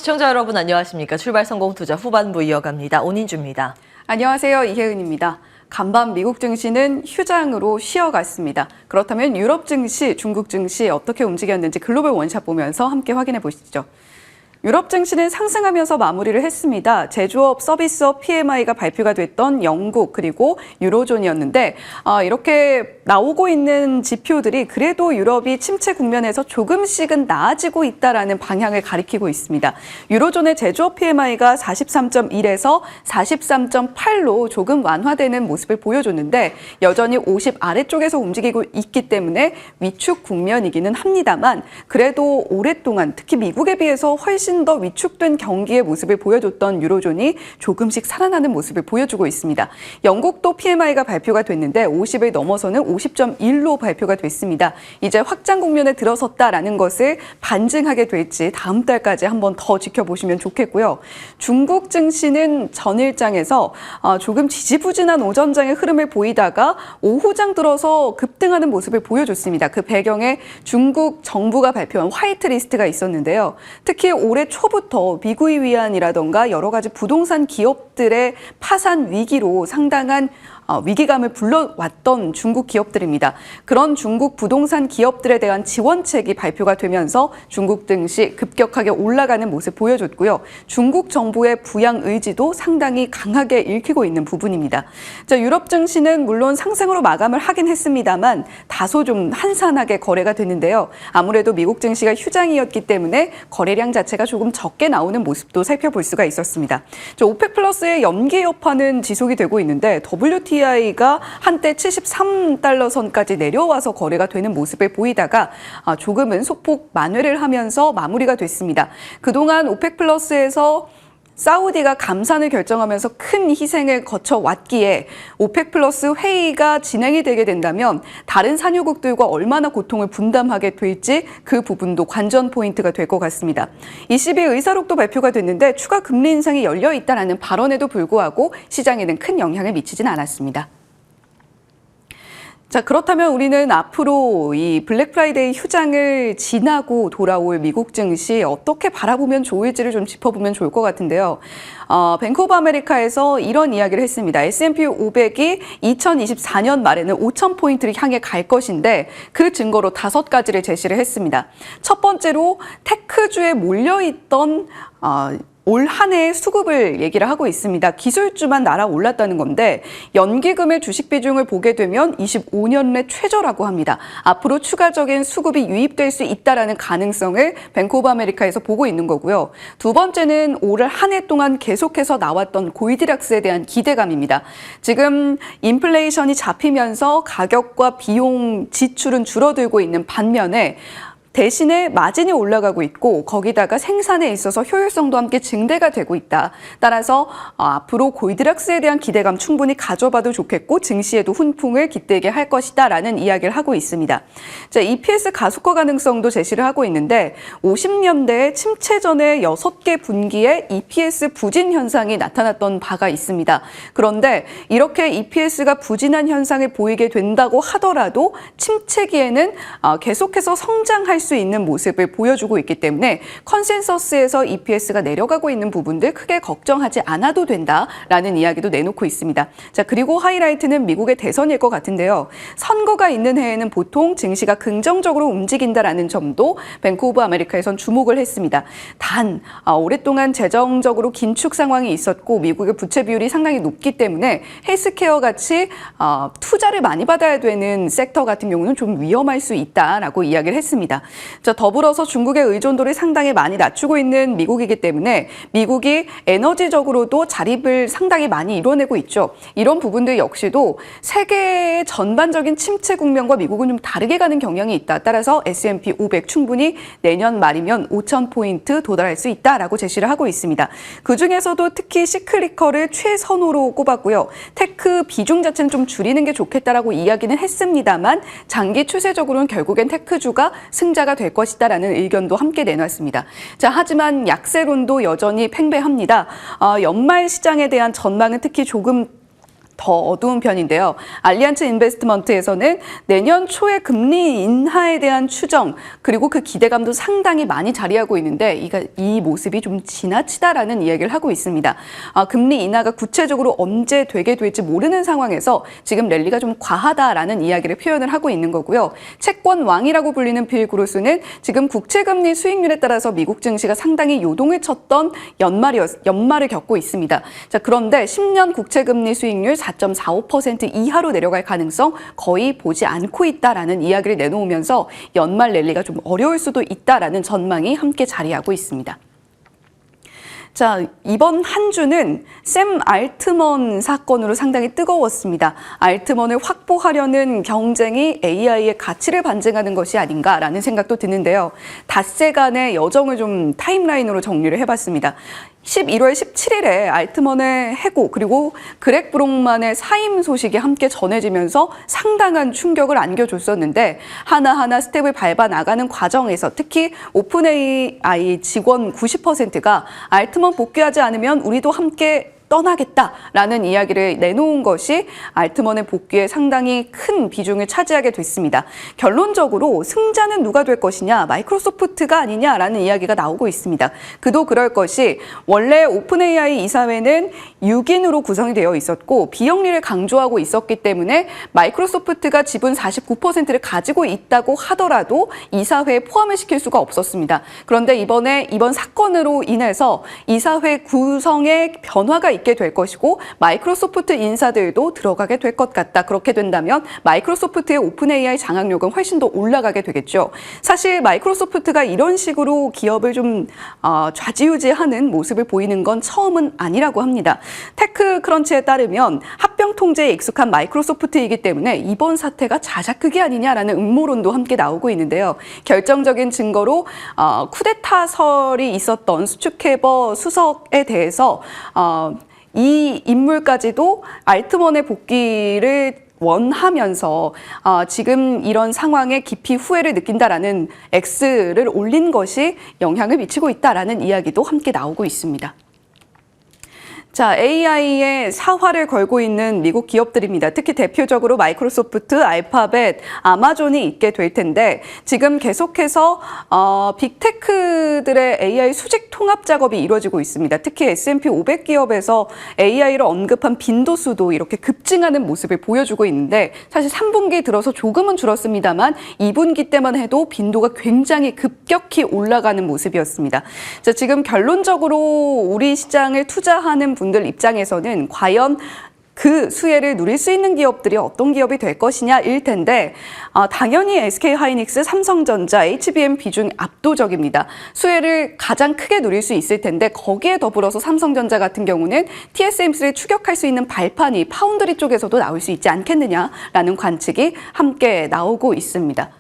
시청자 여러분 안녕하십니까? 출발성공투자 후반부 이어갑니다. 온인주입니다. 안녕하세요. 이혜은입니다. 간밤 미국 증시는 휴장으로 쉬어갔습니다. 그렇다면 유럽 증시, 중국 증시 어떻게 움직였는지 글로벌 원샷 보면서 함께 확인해 보시죠. 유럽 증시는 상승하면서 마무리를 했습니다. 제조업, 서비스업 PMI가 발표가 됐던 영국 그리고 유로존이었는데 이렇게 나오고 있는 지표들이 그래도 유럽이 침체 국면에서 조금씩은 나아지고 있다라는 방향을 가리키고 있습니다. 유로존의 제조업 PMI가 43.1에서 43.8로 조금 완화되는 모습을 보여줬는데 여전히 50 아래쪽에서 움직이고 있기 때문에 위축 국면이기는 합니다만 그래도 오랫동안 특히 미국에 비해서 훨씬 더 위축된 경기의 모습을 보여줬던 유로존이 조금씩 살아나는 모습을 보여주고 있습니다. 영국도 PMI가 발표가 됐는데 50을 넘어서는 50.1로 발표가 됐습니다. 이제 확장 국면에 들어섰다라는 것을 반증하게 될지 다음 달까지 한번 더 지켜보시면 좋겠고요. 중국 증시는 전일장에서 조금 지지부진한 오전장의 흐름을 보이다가 오후장 들어서 급등하는 모습을 보여줬습니다. 그 배경에 중국 정부가 발표한 화이트리스트가 있었는데요. 특히 올해 초부터 미구이 위안이라던가 여러 가지 부동산 기업들의 파산 위기로 상당한 위기감을 불러왔던 중국 기업들입니다. 그런 중국 부동산 기업들에 대한 지원책이 발표가 되면서 중국 증시 급격하게 올라가는 모습 보여줬고요. 중국 정부의 부양 의지도 상당히 강하게 읽히고 있는 부분입니다. 자, 유럽 증시는 물론 상승으로 마감을 하긴 했습니다만 다소 좀 한산하게 거래가 됐는데요. 아무래도 미국 증시가 휴장이었기 때문에 거래량 자체가 조금 적게 나오는 모습도 살펴볼 수가 있었습니다. 오펙 플러스의 연기 여파는 지속이 되고 있는데 WTI가 한때 73달러 선까지 내려와서 거래가 되는 모습을 보이다가 조금은 소폭 만회를 하면서 마무리가 됐습니다. 그동안 오펙 플러스에서 사우디가 감산을 결정하면서 큰 희생을 거쳐왔기에 오펙 플러스 회의가 진행이 되게 된다면 다른 산유국들과 얼마나 고통을 분담하게 될지 그 부분도 관전 포인트가 될 것 같습니다. ECB 의사록도 발표가 됐는데 추가 금리 인상이 열려 있다라는 발언에도 불구하고 시장에는 큰 영향을 미치진 않았습니다. 자, 그렇다면 우리는 앞으로 이 블랙 프라이데이 휴장을 지나고 돌아올 미국 증시 어떻게 바라보면 좋을지를 좀 짚어보면 좋을 것 같은데요. 뱅크 오브 아메리카에서 이런 이야기를 했습니다. S&P 500이 2024년 말에는 5,000포인트를 향해 갈 것인데 그 증거로 5가지를 제시를 했습니다. 첫 번째로 테크주에 몰려있던 올 한 해의 수급을 얘기를 하고 있습니다. 기술주만 날아올랐다는 건데 연기금의 주식 비중을 보게 되면 25년 내 최저라고 합니다. 앞으로 추가적인 수급이 유입될 수 있다는 가능성을 뱅크 오브 아메리카에서 보고 있는 거고요. 두 번째는 올 한 해 동안 계속해서 나왔던 골디락스에 대한 기대감입니다. 지금 인플레이션이 잡히면서 가격과 비용 지출은 줄어들고 있는 반면에 대신에 마진이 올라가고 있고 거기다가 생산에 있어서 효율성도 함께 증대가 되고 있다. 따라서 앞으로 골디락스에 대한 기대감 충분히 가져봐도 좋겠고 증시에도 훈풍을 깃들게 할 것이다 라는 이야기를 하고 있습니다. 자, EPS 가속화 가능성도 제시를 하고 있는데 50년대에 침체 전에 6개 분기에 EPS 부진 현상이 나타났던 바가 있습니다. 그런데 이렇게 EPS가 부진한 현상을 보이게 된다고 하더라도 침체기에는 계속해서 성장할 수 있는 모습을 보여주고 있기 때문에 컨센서스에서 EPS가 내려가고 있는 부분들 크게 걱정하지 않아도 된다라는 이야기도 내놓고 있습니다. 자, 그리고 하이라이트는 미국의 대선일 것 같은데요. 선거가 있는 해에는 보통 증시가 긍정적으로 움직인다라는 점도 뱅크 오브 아메리카에선 주목을 했습니다. 단 오랫동안 재정적으로 긴축 상황이 있었고 미국의 부채 비율이 상당히 높기 때문에 헬스케어 같이 투자를 많이 받아야 되는 섹터 같은 경우는 좀 위험할 수 있다라고 이야기를 했습니다. 자, 더불어서 중국의 의존도를 상당히 많이 낮추고 있는 미국이기 때문에 미국이 에너지적으로도 자립을 상당히 많이 이뤄내고 있죠. 이런 부분들 역시도 세계의 전반적인 침체 국면과 미국은 좀 다르게 가는 경향이 있다. 따라서 S&P 500 충분히 내년 말이면 5,000포인트 도달할 수 있다라고 제시를 하고 있습니다. 그중에서도 특히 시클리컬을 최선호로 꼽았고요. 테크 비중 자체는 좀 줄이는 게 좋겠다라고 이야기는 했습니다만 장기 추세적으로는 결국엔 테크주가 승자가 될 것이다라는 의견도 함께 내놨습니다. 자, 하지만 약세론도 여전히 팽배합니다. 연말 시장에 대한 전망은 특히 조금 더 어두운 편인데요. 알리안츠 인베스트먼트에서는 내년 초에 금리 인하에 대한 추정 그리고 그 기대감도 상당히 많이 자리하고 있는데 이 모습이 좀 지나치다라는 이야기를 하고 있습니다. 금리 인하가 구체적으로 언제 되게 될지 모르는 상황에서 지금 랠리가 좀 과하다라는 이야기를 표현을 하고 있는 거고요. 채권 왕이라고 불리는 빌 그루스는 지금 국채금리 수익률에 따라서 미국 증시가 상당히 요동을 쳤던 연말을 겪고 있습니다. 자, 그런데 10년 국채금리 수익률 4.45% 이하로 내려갈 가능성 거의 보지 않고 있다라는 이야기를 내놓으면서 연말 랠리가 좀 어려울 수도 있다라는 전망이 함께 자리하고 있습니다. 자, 이번 한 주는 샘 알트먼 사건으로 상당히 뜨거웠습니다. 알트먼을 확보하려는 경쟁이 AI의 가치를 반증하는 것이 아닌가라는 생각도 드는데요. 닷새간의 여정을 좀 타임라인으로 정리를 해봤습니다. 11월 17일에 알트먼의 해고 그리고 그렉 브록만의 사임 소식이 함께 전해지면서 상당한 충격을 안겨줬었는데 하나하나 스텝을 밟아 나가는 과정에서 특히 오픈AI 직원 90%가 알트먼 복귀하지 않으면 우리도 함께 떠나겠다라는 이야기를 내놓은 것이 알트먼의 복귀에 상당히 큰 비중을 차지하게 됐습니다. 결론적으로 승자는 누가 될 것이냐, 마이크로소프트가 아니냐라는 이야기가 나오고 있습니다. 그도 그럴 것이 원래 오픈AI 이사회는 6인으로 구성이 되어 있었고 비영리를 강조하고 있었기 때문에 마이크로소프트가 지분 49%를 가지고 있다고 하더라도 이사회에 포함을 시킬 수가 없었습니다. 그런데 이번 사건으로 인해서 이사회 구성에 변화가 있게 될 것이고 마이크로소프트 인사들도 들어가게 될 것 같다. 그렇게 된다면 마이크로소프트의 오픈AI 장악력은 훨씬 더 올라가게 되겠죠. 사실 마이크로소프트가 이런 식으로 기업을 좀 좌지우지하는 모습을 보이는 건 처음은 아니라고 합니다. 테크크런치에 따르면 합병 통제에 익숙한 마이크로소프트이기 때문에 이번 사태가 자작극이 아니냐라는 음모론도 함께 나오고 있는데요. 결정적인 증거로 쿠데타설이 있었던 수축해버 수석에 대해서 이 인물까지도 알트먼의 복귀를 원하면서 지금 이런 상황에 깊이 후회를 느낀다라는 X를 올린 것이 영향을 미치고 있다라는 이야기도 함께 나오고 있습니다. 자, AI에 사활을 걸고 있는 미국 기업들입니다. 특히 대표적으로 마이크로소프트, 알파벳, 아마존이 있게 될 텐데 지금 계속해서 빅테크들의 AI 수직 통합 작업이 이루어지고 있습니다. 특히 S&P 500 기업에서 AI를 언급한 빈도수도 이렇게 급증하는 모습을 보여주고 있는데 사실 3분기 들어서 조금은 줄었습니다만 2분기 때만 해도 빈도가 굉장히 급격히 올라가는 모습이었습니다. 자, 지금 결론적으로 우리 시장을 투자하는 분들 입장에서는 과연 그 수혜를 누릴 수 있는 기업들이 어떤 기업이 될 것이냐일 텐데 당연히 SK하이닉스, 삼성전자, HBM 비중이 압도적입니다. 수혜를 가장 크게 누릴 수 있을 텐데 거기에 더불어서 삼성전자 같은 경우는 TSMC를 추격할 수 있는 발판이 파운드리 쪽에서도 나올 수 있지 않겠느냐라는 관측이 함께 나오고 있습니다.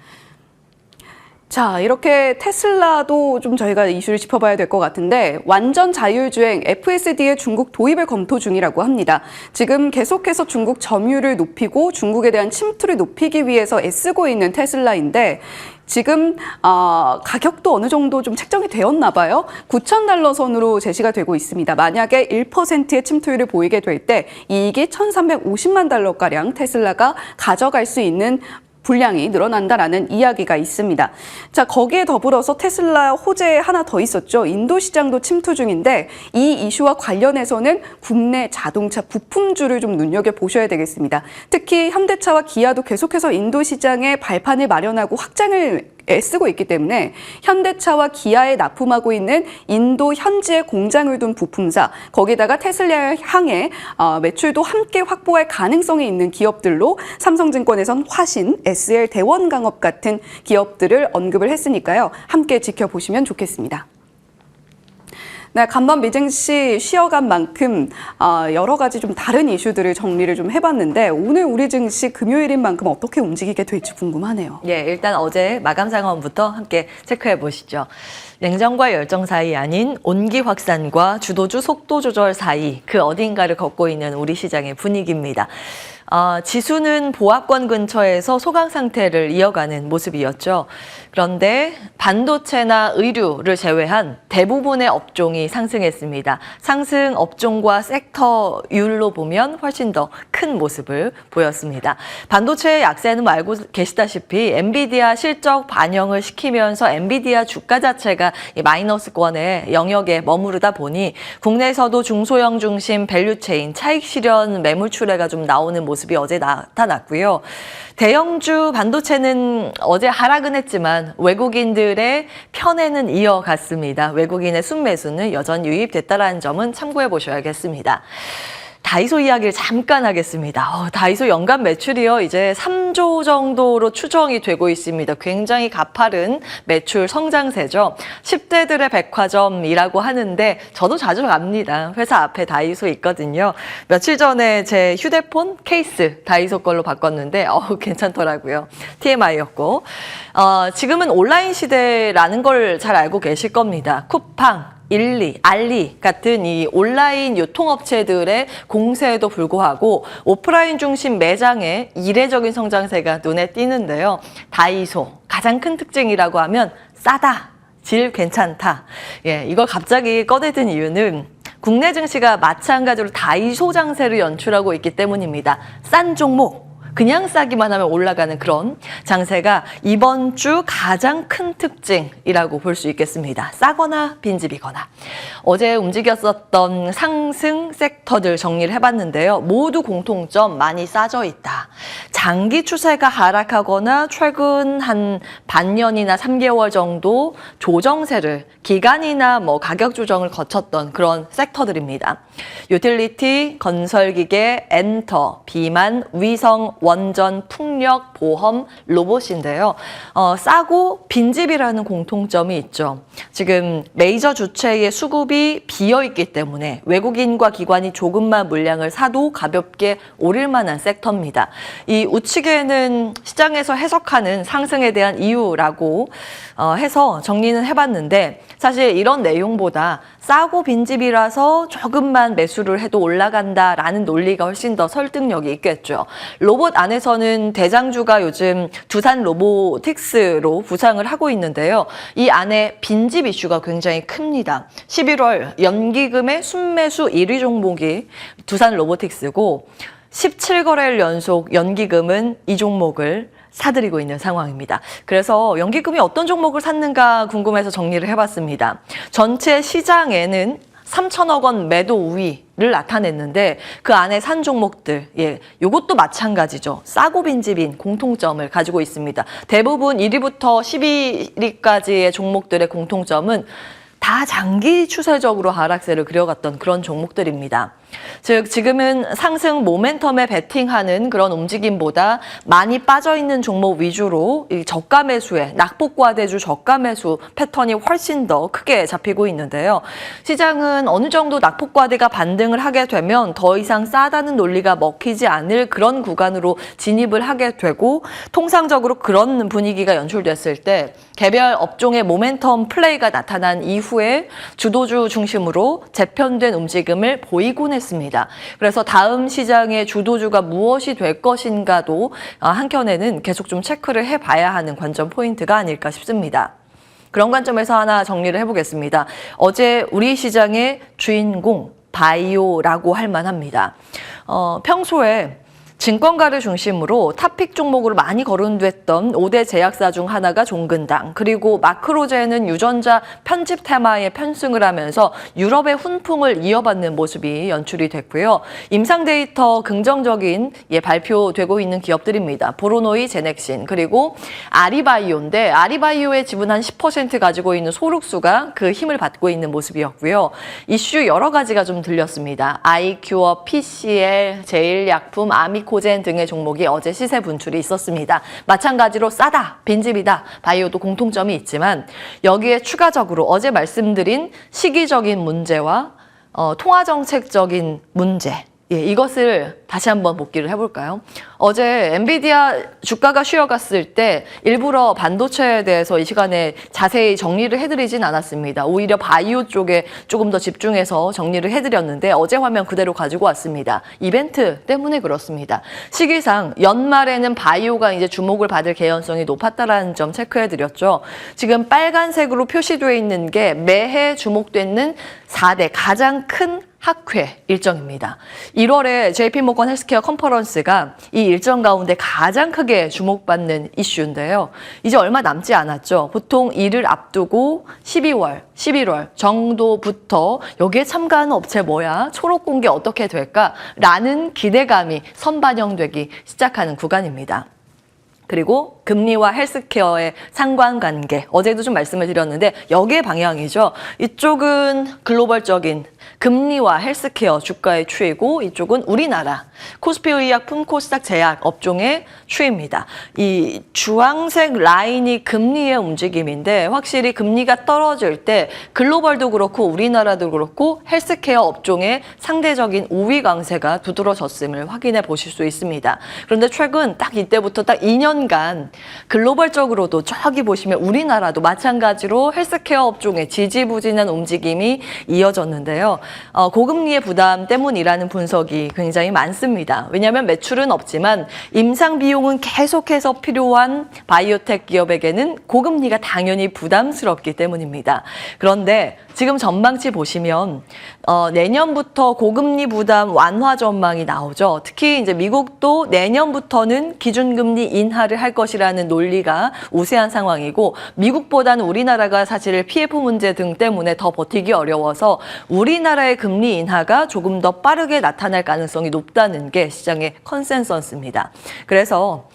자, 이렇게 테슬라도 좀 저희가 이슈를 짚어봐야 될 것 같은데 완전 자율주행 FSD의 중국 도입을 검토 중이라고 합니다. 지금 계속해서 중국 점유율을 높이고 중국에 대한 침투를 높이기 위해서 애쓰고 있는 테슬라인데 지금 가격도 어느 정도 좀 책정이 되었나 봐요. $9,000 선으로 제시가 되고 있습니다. 만약에 1%의 침투율을 보이게 될 때 이익이 $1,350만 가량 테슬라가 가져갈 수 있는 분량이 늘어난다라는 이야기가 있습니다. 자, 거기에 더불어서 테슬라 호재 하나 더 있었죠. 인도 시장도 침투 중인데 이 이슈와 관련해서는 국내 자동차 부품주를 좀 눈여겨보셔야 되겠습니다. 특히 현대차와 기아도 계속해서 인도 시장에 발판을 마련하고 확장을 애쓰고 있기 때문에 현대차와 기아에 납품하고 있는 인도 현지에 공장을 둔 부품사, 거기다가 테슬라를 향해 매출도 함께 확보할 가능성이 있는 기업들로 삼성증권에선 화신, SL 대원강업 같은 기업들을 언급을 했으니까요. 함께 지켜보시면 좋겠습니다. 네, 간밤 미증시 쉬어간 만큼 여러 가지 좀 다른 이슈들을 정리를 좀 해봤는데 오늘 우리 증시 금요일인 만큼 어떻게 움직이게 될지 궁금하네요. 예, 일단 어제 마감 상황부터 함께 체크해 보시죠. 냉정과 열정 사이 아닌 온기 확산과 주도주 속도 조절 사이 그 어딘가를 걷고 있는 우리 시장의 분위기입니다. 지수는 보합권 근처에서 소강 상태를 이어가는 모습이었죠. 그런데 반도체나 의류를 제외한 대부분의 업종이 상승했습니다. 상승 업종과 섹터율로 보면 훨씬 더 큰 모습을 보였습니다. 반도체의 약세는 알고 계시다시피 엔비디아 실적 반영을 시키면서 엔비디아 주가 자체가 마이너스권의 영역에 머무르다 보니 국내에서도 중소형 중심 밸류체인 차익 실현 매물 출회가 좀 나오는 모습이 어제 나타났고요. 대형주 반도체는 어제 하락은 했지만 외국인들의 편에는 이어갔습니다. 외국인의 순매수는 여전히 유입됐다는 점은 참고해 보셔야겠습니다. 다이소 이야기를 잠깐 하겠습니다. 다이소 연간 매출이요, 이제 3조 정도로 추정이 되고 있습니다. 굉장히 가파른 매출 성장세죠. 10대들의 백화점이라고 하는데 저도 자주 갑니다. 회사 앞에 다이소 있거든요. 며칠 전에 제 휴대폰 케이스 다이소 걸로 바꿨는데 괜찮더라고요. TMI였고. 지금은 온라인 시대라는 걸 잘 알고 계실 겁니다. 쿠팡, 일리, 알리 같은 이 온라인 유통업체들의 공세에도 불구하고 오프라인 중심 매장의 이례적인 성장세가 눈에 띄는데요. 다이소 가장 큰 특징이라고 하면 싸다, 질 괜찮다. 이걸 갑자기 꺼내든 이유는 국내 증시가 마찬가지로 다이소 장세를 연출하고 있기 때문입니다. 싼 종목, 그냥 싸기만 하면 올라가는 그런 장세가 이번 주 가장 큰 특징이라고 볼 수 있겠습니다. 싸거나 빈집이거나. 어제 움직였었던 상승 섹터들 정리를 해봤는데요. 모두 공통점 많이 싸져 있다. 장기 추세가 하락하거나 최근 한 반년이나 3개월 정도 조정세를 기간이나 가격 조정을 거쳤던 그런 섹터들입니다. 유틸리티, 건설기계, 엔터, 비만, 위성, 원전, 풍력, 보험, 로봇인데요. 싸고 빈집이라는 공통점이 있죠. 지금 메이저 주체의 수급이 비어있기 때문에 외국인과 기관이 조금만 물량을 사도 가볍게 오를 만한 섹터입니다. 이 우측에는 시장에서 해석하는 상승에 대한 이유라고 해서 정리는 해봤는데 사실 이런 내용보다 싸고 빈집이라서 조금만 매수를 해도 올라간다라는 논리가 훨씬 더 설득력이 있겠죠. 로봇 안에서는 대장주가 요즘 두산 로보틱스로 부상을 하고 있는데요. 이 안에 빈집 이슈가 굉장히 큽니다. 11월 연기금의 순매수 1위 종목이 두산 로보틱스고 17거래일 연속 연기금은 이 종목을 사들이고 있는 상황입니다. 그래서 연기금이 어떤 종목을 샀는가 궁금해서 정리를 해봤습니다. 전체 시장에는 3천억 원 매도 우위를 나타냈는데 그 안에 산 종목들, 이것도 마찬가지죠. 싸고 빈집인 공통점을 가지고 있습니다. 대부분 1위부터 10위까지의 종목들의 공통점은 다 장기 추세적으로 하락세를 그려갔던 그런 종목들입니다. 즉 지금은 상승 모멘텀에 베팅하는 그런 움직임보다 많이 빠져있는 종목 위주로 이 저가 매수에 낙폭과대주 저가 매수 패턴이 훨씬 더 크게 잡히고 있는데요. 시장은 어느 정도 낙폭과대가 반등을 하게 되면 더 이상 싸다는 논리가 먹히지 않을 그런 구간으로 진입을 하게 되고 통상적으로 그런 분위기가 연출됐을 때 개별 업종의 모멘텀 플레이가 나타난 이후에 주도주 중심으로 재편된 움직임을 보이곤 했습니다. 그래서 다음 시장의 주도주가 무엇이 될 것인가도 한켠에는 계속 좀 체크를 해봐야 하는 관점 포인트가 아닐까 싶습니다. 그런 관점에서 하나 정리를 해보겠습니다. 어제 우리 시장의 주인공 바이오라고 할 만합니다. 평소에 증권가를 중심으로 탑픽 종목으로 많이 거론됐던 5대 제약사 중 하나가 종근당, 그리고 마크로제는 유전자 편집 테마에 편승을 하면서 유럽의 훈풍을 이어받는 모습이 연출이 됐고요. 임상 데이터 긍정적인 발표되고 있는 기업들입니다. 보로노이, 제넥신, 그리고 아리바이오인데 아리바이오의 지분 한 10% 가지고 있는 소룩수가 그 힘을 받고 있는 모습이었고요. 이슈 여러 가지가 좀 들렸습니다. 아이큐어, PCL, 제일약품, 아미코젠 등의 종목이 어제 시세 분출이 있었습니다. 마찬가지로 싸다, 빈집이다, 바이오도 공통점이 있지만 여기에 추가적으로 어제 말씀드린 시기적인 문제와 통화정책적인 문제, 예, 이것을 다시 한번 복기를 해볼까요? 어제 엔비디아 주가가 쉬어갔을 때 일부러 반도체에 대해서 이 시간에 자세히 정리를 해드리진 않았습니다. 오히려 바이오 쪽에 조금 더 집중해서 정리를 해드렸는데 어제 화면 그대로 가지고 왔습니다. 이벤트 때문에 그렇습니다. 시기상 연말에는 바이오가 이제 주목을 받을 개연성이 높았다라는 점 체크해드렸죠. 지금 빨간색으로 표시되어 있는 게 매해 주목되는 4대 가장 큰 학회 일정입니다. 1월에 JP모건 헬스케어 컨퍼런스가 이 일정 가운데 가장 크게 주목받는 이슈인데요. 이제 얼마 남지 않았죠. 보통 이를 앞두고 12월, 11월 정도부터 여기에 참가하는 업체 뭐야? 초록 공개 어떻게 될까? 라는 기대감이 선반영되기 시작하는 구간입니다. 그리고 금리와 헬스케어의 상관관계, 어제도 좀 말씀을 드렸는데 여기에 방향이죠. 이쪽은 글로벌적인 금리와 헬스케어 주가의 추이고 이쪽은 우리나라 코스피 의약품 코스닥 제약 업종의 추이입니다. 이 주황색 라인이 금리의 움직임인데 확실히 금리가 떨어질 때 글로벌도 그렇고 우리나라도 그렇고 헬스케어 업종의 상대적인 우위 강세가 두드러졌음을 확인해 보실 수 있습니다. 그런데 최근 딱 이때부터 딱 2년간 글로벌적으로도 저기 보시면 우리나라도 마찬가지로 헬스케어 업종의 지지부진한 움직임이 이어졌는데요. 고금리의 부담 때문이라는 분석이 굉장히 많습니다. 왜냐하면 매출은 없지만 임상 비용은 계속해서 필요한 바이오텍 기업에게는 고금리가 당연히 부담스럽기 때문입니다. 그런데 지금 전망치 보시면 내년부터 고금리 부담 완화 전망이 나오죠. 특히 이제 미국도 내년부터는 기준금리 인하를 할 것이라는 논리가 우세한 상황이고 미국보다는 우리나라가 사실 PF 문제 등 때문에 더 버티기 어려워서 우리나라의 금리 인하가 조금 더 빠르게 나타날 가능성이 높다는 게 시장의 컨센서스입니다. 그래서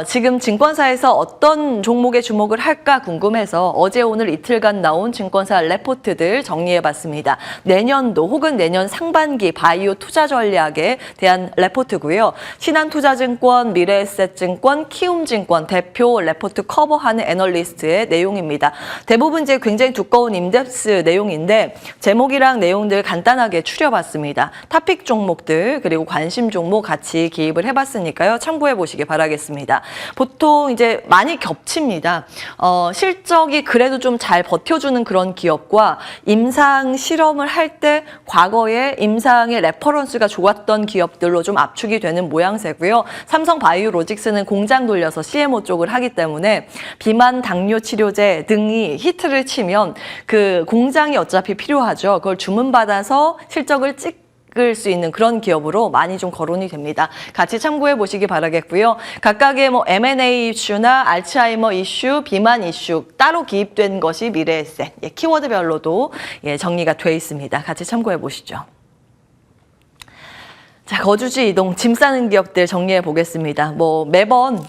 지금 증권사에서 어떤 종목에 주목을 할까 궁금해서 어제 오늘 이틀간 나온 증권사 레포트들 정리해봤습니다. 내년도 혹은 내년 상반기 바이오 투자 전략에 대한 레포트고요. 신한투자증권, 미래에셋증권, 키움증권 대표 레포트 커버하는 애널리스트의 내용입니다. 대부분 이제 굉장히 두꺼운 인덱스 내용인데 제목이랑 내용들 간단하게 추려봤습니다. 탑픽 종목들 그리고 관심 종목 같이 기입을 해봤으니까요. 참고해 보시기 바라겠습니다. 보통 이제 많이 겹칩니다. 실적이 그래도 좀 잘 버텨주는 그런 기업과 임상 실험을 할 때 과거에 임상의 레퍼런스가 좋았던 기업들로 좀 압축이 되는 모양새고요. 삼성바이오로직스는 공장 돌려서 CMO 쪽을 하기 때문에 비만 당뇨 치료제 등이 히트를 치면 그 공장이 어차피 필요하죠. 그걸 주문받아서 실적을 찍을 수 있는 그런 기업으로 많이 좀 거론이 됩니다. 같이 참고해 보시기 바라겠고요. 각각의 뭐 M&A 이슈나 알츠하이머 이슈, 비만 이슈 따로 기입된 것이 미래에셋, 키워드별로도 정리가 돼 있습니다. 같이 참고해 보시죠. 자, 거주지 이동, 짐 싸는 기업들 정리해 보겠습니다. 뭐 매번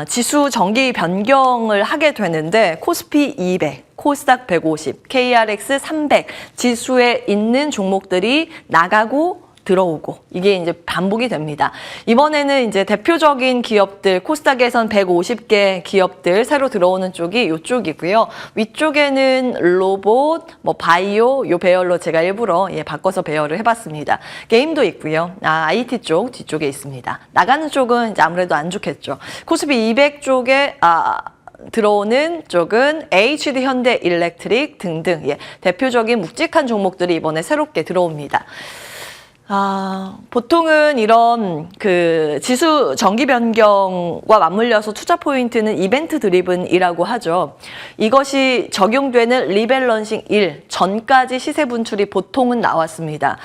지수 정기 변경을 하게 되는데 코스피 200, 코스닥 150, KRX 300 지수에 있는 종목들이 나가고 들어오고 이게 이제 반복이 됩니다. 이번에는 이제 대표적인 기업들 코스닥에선 150개 기업들 새로 들어오는 쪽이 이쪽이고요. 위쪽에는 로봇, 뭐 바이오 요 배열로 제가 일부러 바꿔서 배열을 해봤습니다. 게임도 있고요. IT 쪽 뒤쪽에 있습니다. 나가는 쪽은 이제 아무래도 안 좋겠죠. 코스피 200 쪽에 들어오는 쪽은 HD 현대 일렉트릭 등등 대표적인 묵직한 종목들이 이번에 새롭게 들어옵니다. 보통은 이런 그 지수 정기 변경과 맞물려서 투자 포인트는 이벤트 드리븐이라고 하죠. 이것이 적용되는 리밸런싱 일 전까지 시세 분출이 보통은 나왔습니다.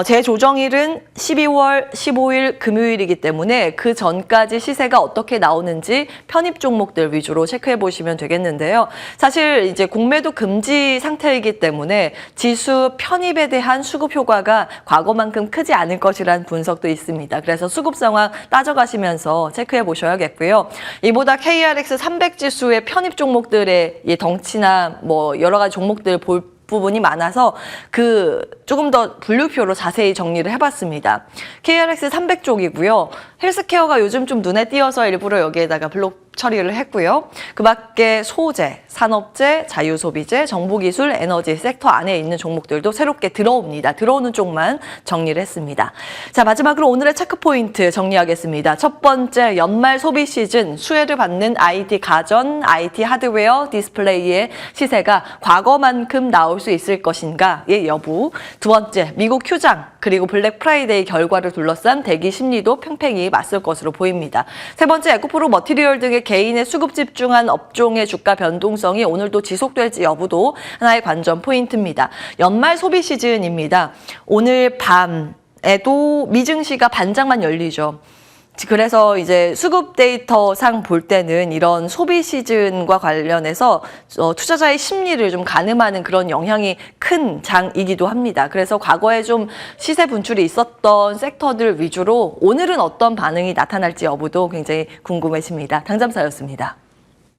재조정일은 12월 15일 금요일이기 때문에 그 전까지 시세가 어떻게 나오는지 편입 종목들 위주로 체크해 보시면 되겠는데요. 사실 이제 공매도 금지 상태이기 때문에 지수 편입에 대한 수급 효과가 과거만큼 크지 않을 것이라는 분석도 있습니다. 그래서 수급 상황 따져가시면서 체크해 보셔야겠고요. 이보다 KRX 300 지수의 편입 종목들의 덩치나 뭐 여러 가지 종목들 볼 부분이 많아서 조금 더 분류표로 자세히 정리를 해봤습니다. KRX 300 쪽이고요. 헬스케어가 요즘 좀 눈에 띄어서 일부러 여기에다가 블록 처리를 했고요. 그 밖에 소재, 산업재, 자유소비재, 정보기술, 에너지 섹터 안에 있는 종목들도 새롭게 들어옵니다. 들어오는 쪽만 정리를 했습니다. 자, 마지막으로 오늘의 체크포인트 정리하겠습니다. 첫 번째, 연말 소비 시즌 수혜를 받는 IT 가전, IT 하드웨어, 디스플레이의 시세가 과거만큼 나올 수 있을 것인가의 여부. 두 번째, 미국 휴장 그리고 블랙 프라이데이 결과를 둘러싼 대기 심리도 팽팽히 맞설 것으로 보입니다. 세 번째, 에코프로 머티리얼 등의 개인의 수급 집중한 업종의 주가 변동성이 오늘도 지속될지 여부도 하나의 관전 포인트입니다. 연말 소비 시즌입니다. 오늘 밤에도 미증시가 반장만 열리죠. 그래서 이제 수급 데이터상 볼 때는 이런 소비 시즌과 관련해서 투자자의 심리를 좀 가늠하는 그런 영향이 큰 장이기도 합니다. 그래서 과거에 좀 시세 분출이 있었던 섹터들 위주로 오늘은 어떤 반응이 나타날지 여부도 굉장히 궁금해집니다. 당잠사였습니다.